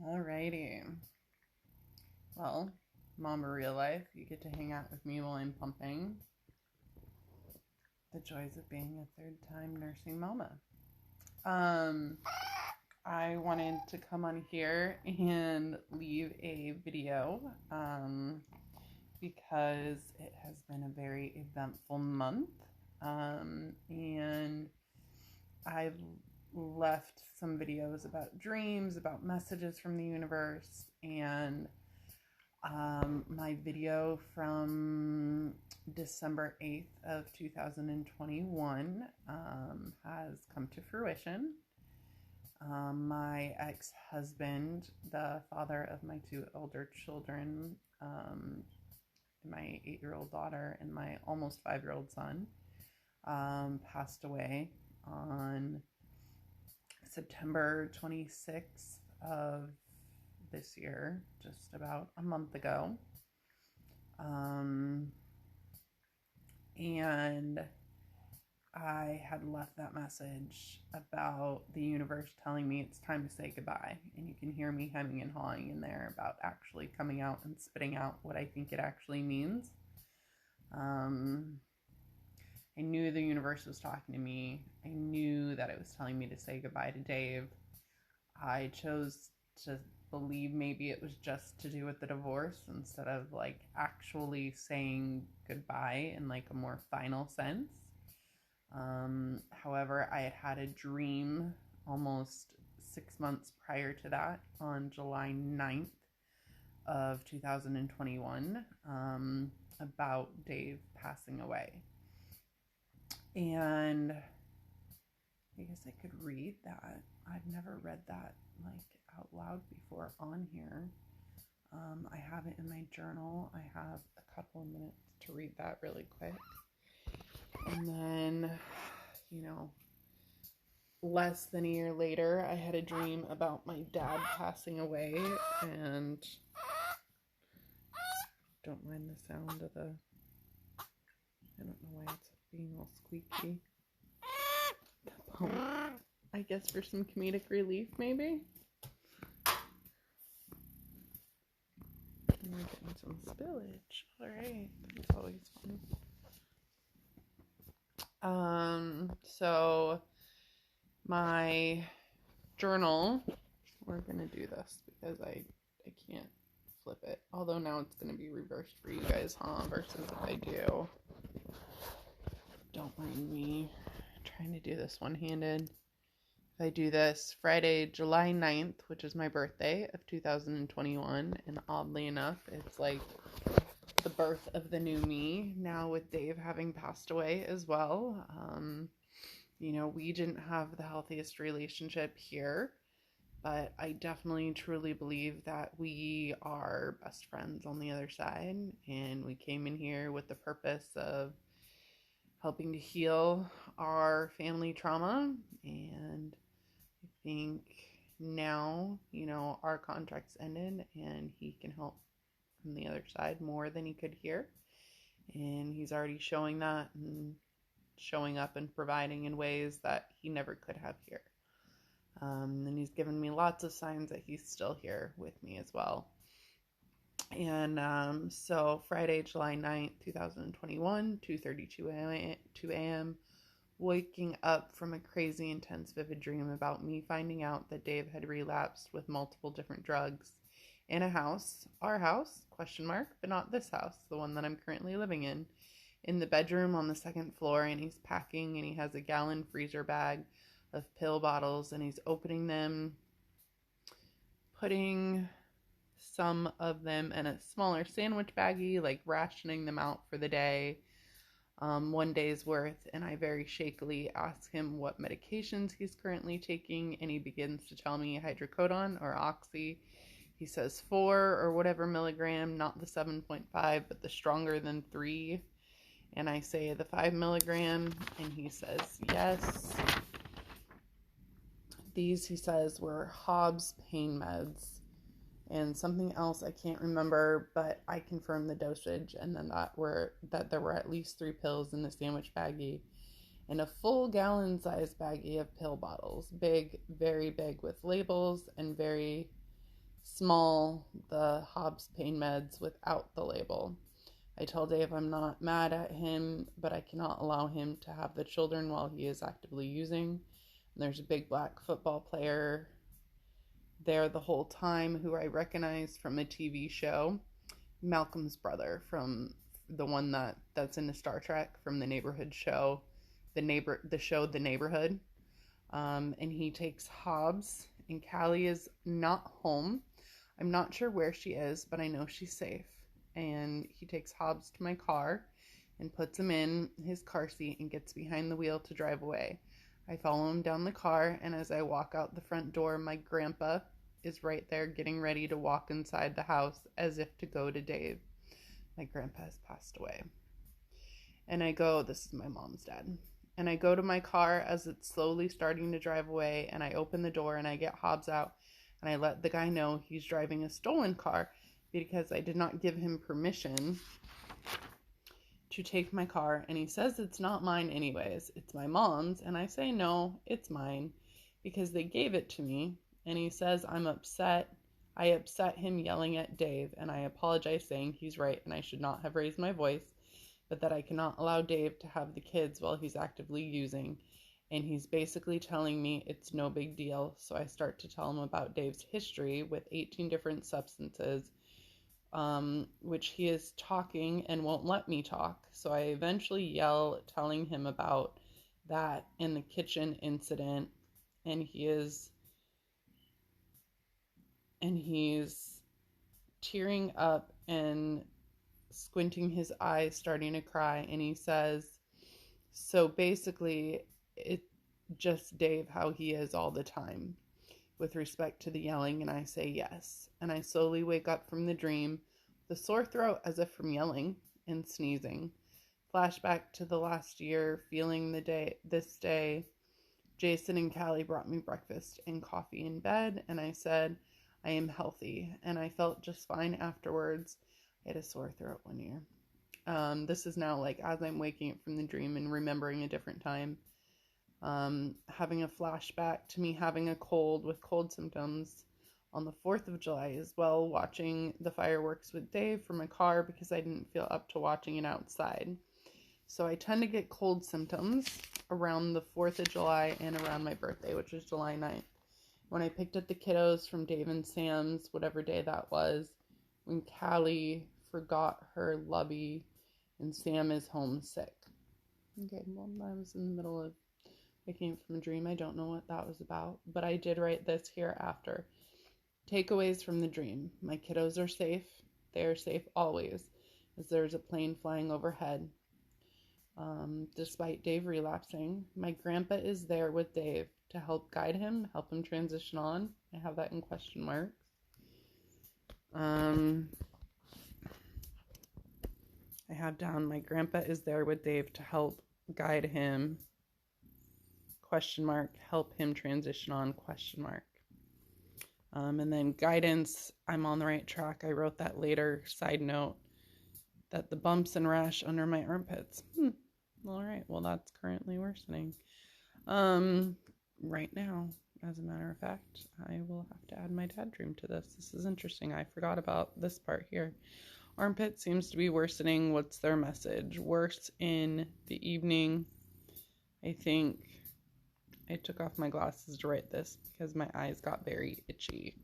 Alrighty. Well, Mama Real Life, you get to hang out with me while I'm pumping. The joys of being a third-time nursing mama. I wanted to come on here and leave a video because it has been a very eventful month. And I've left some videos about dreams, about messages from the universe, and my video from December 8th of 2021 has come to fruition. My ex-husband, the father of my two older children, my 8-year-old daughter and my almost 5-year-old son, passed away on September 26th of this year, just about a month ago. And I had left that message about the universe telling me it's time to say goodbye. And you can hear me hemming and hawing in there about actually coming out and spitting out what I think it actually means. I knew the universe was talking to me. I knew that it was telling me to say goodbye to Dave. I chose to believe maybe it was just to do with the divorce instead of like actually saying goodbye in like a more final sense. However, I had a dream almost 6 months prior to that on July 9th of 2021 about Dave passing away. And I guess I could read that. I've never read that like out loud before on here. I have it in my journal. I have a couple of minutes to read that really quick. And then, less than a year later, I had a dream about my dad passing away, and don't mind the sound of the, I don't know why it's being all squeaky. The pump. I guess for some comedic relief, maybe? And we're getting some spillage. Alright, that's always fun. So my journal, we're gonna do this because I can't flip it. Although now it's gonna be reversed for you guys, huh? Versus if I do. Don't mind me trying to do this one-handed. If I do this Friday, July 9th, which is my birthday of 2021, and oddly enough, it's like the birth of the new me, now with Dave having passed away as well. We didn't have the healthiest relationship here, but I definitely truly believe that we are best friends on the other side, and we came in here with the purpose of helping to heal our family trauma. And I think now, our contract's ended and he can help from the other side more than he could here. And he's already showing that and showing up and providing in ways that he never could have here. And he's given me lots of signs that he's still here with me as well. And so Friday, July 9th, 2021, 2:32 a.m., waking up from a crazy, intense, vivid dream about me finding out that Dave had relapsed with multiple different drugs in a house, our house, but not this house, the one that I'm currently living in the bedroom on the second floor. And he's packing, and he has a gallon freezer bag of pill bottles, and he's opening them, putting some of them in a smaller sandwich baggie, like rationing them out for the day, 1 day's worth. And I very shakily ask him what medications he's currently taking, and he begins to tell me hydrocodone or oxy. He says 4 or whatever milligram, not the 7.5, but the stronger than 3. And I say the 5 milligram, and he says yes. These, he says, were Hobbs pain meds and something else I can't remember, but I confirmed the dosage, and then that there were at least 3 pills in the sandwich baggie and a full gallon size baggie of pill bottles, big, very big, with labels and very small the Hobbs pain meds without the label. I tell Dave I'm not mad at him, but I cannot allow him to have the children while he is actively using. And there's a big black football player there the whole time who I recognize from a TV show, Malcolm's brother from the one that's in the Star Trek, from the neighborhood show, the Neighborhood. And he takes Hobbs, and Callie is not home. I'm not sure where she is, but I know she's safe. And he takes Hobbs to my car and puts him in his car seat and gets behind the wheel to drive away. I follow him down the car, and as I walk out the front door, my grandpa is right there getting ready to walk inside the house as if to go to Dave. My grandpa has passed away. And I go, this is my mom's dad. And I go to my car as it's slowly starting to drive away, and I open the door and I get Hobbs out, and I let the guy know he's driving a stolen car because I did not give him permission to take my car, and he says it's not mine anyways, it's my mom's, and I say no, it's mine because they gave it to me. And he says I'm upset. I upset him yelling at Dave, and I apologize saying he's right and I should not have raised my voice, but that I cannot allow Dave to have the kids while he's actively using. And he's basically telling me it's no big deal. So I start to tell him about Dave's history with 18 different substances, which he is talking and won't let me talk. So I eventually yell, telling him about that in the kitchen incident, and he's tearing up and squinting his eyes, starting to cry, and he says, so basically it's just Dave how he is all the time with respect to the yelling. And I say yes, and I slowly wake up from the dream with a sore throat as if from yelling and sneezing. Flashback to the last year, feeling this day, Jason and Callie brought me breakfast and coffee in bed, and I said I am healthy, and I felt just fine afterwards. I had a sore throat one year. This is now like as I'm waking up from the dream and remembering a different time. Having a flashback to me having a cold with cold symptoms on the 4th of July as well, watching the fireworks with Dave from a car because I didn't feel up to watching it outside. So I tend to get cold symptoms around the 4th of July and around my birthday, which is July 9th. When I picked up the kiddos from Dave and Sam's, whatever day that was, when Callie forgot her lubby and Sam is homesick. Okay, well, I was in the middle of waking up from a dream. I don't know what that was about, but I did write this here after. Takeaways from the dream. My kiddos are safe. They are safe always, as there's a plane flying overhead. Despite Dave relapsing, my grandpa is there with Dave to help guide him, help him transition on. I have that in question marks. I have down my grandpa is there with Dave to help guide him, question mark, help him transition on, question mark. And then guidance, I'm on the right track. I wrote that later. Side note, that the bumps and rash under my armpits. All right, well, that's currently worsening. Right now, as a matter of fact, I will have to add my dad dream to this. This is interesting. I forgot about this part here. Armpit seems to be worsening. What's their message? Worse in the evening. I think I took off my glasses to write this because my eyes got very itchy.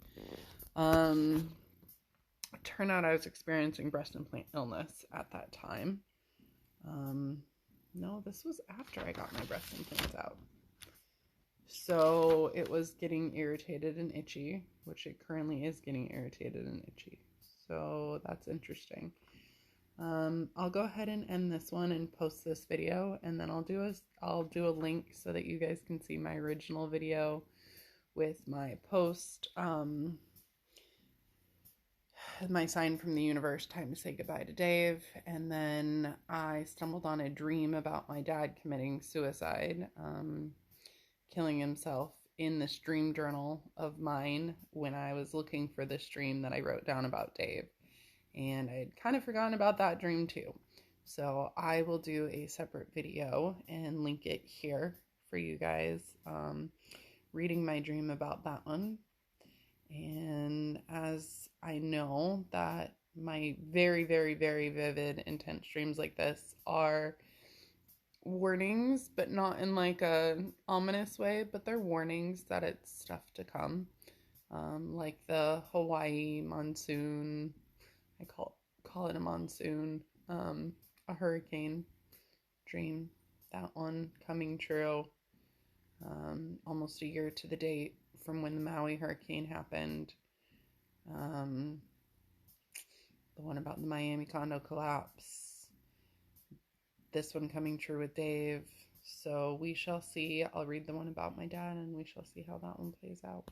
Turned out I was experiencing breast implant illness at that time. No, this was after I got my breast implants out. So it was getting irritated and itchy, which it currently is getting irritated and itchy. So that's interesting. I'll go ahead and end this one and post this video, and then I'll do a link so that you guys can see my original video with my post, my sign from the universe, time to say goodbye to Dave. And then I stumbled on a dream about my dad committing suicide, killing himself, in this dream journal of mine when I was looking for this dream that I wrote down about Dave. And I had kind of forgotten about that dream too. So I will do a separate video and link it here for you guys, reading my dream about that one. And as as I know that my very, very, very vivid, intense dreams like this are warnings, but not in like a ominous way, but they're warnings that it's stuff to come. Like the Hawaii monsoon, I call it a monsoon, a hurricane dream. That one coming true. Almost a year to the date from when the Maui hurricane happened. Um, the one about the Miami condo collapse. This one coming true with Dave. So we shall see. I'll read the one about my dad and we shall see how that one plays out.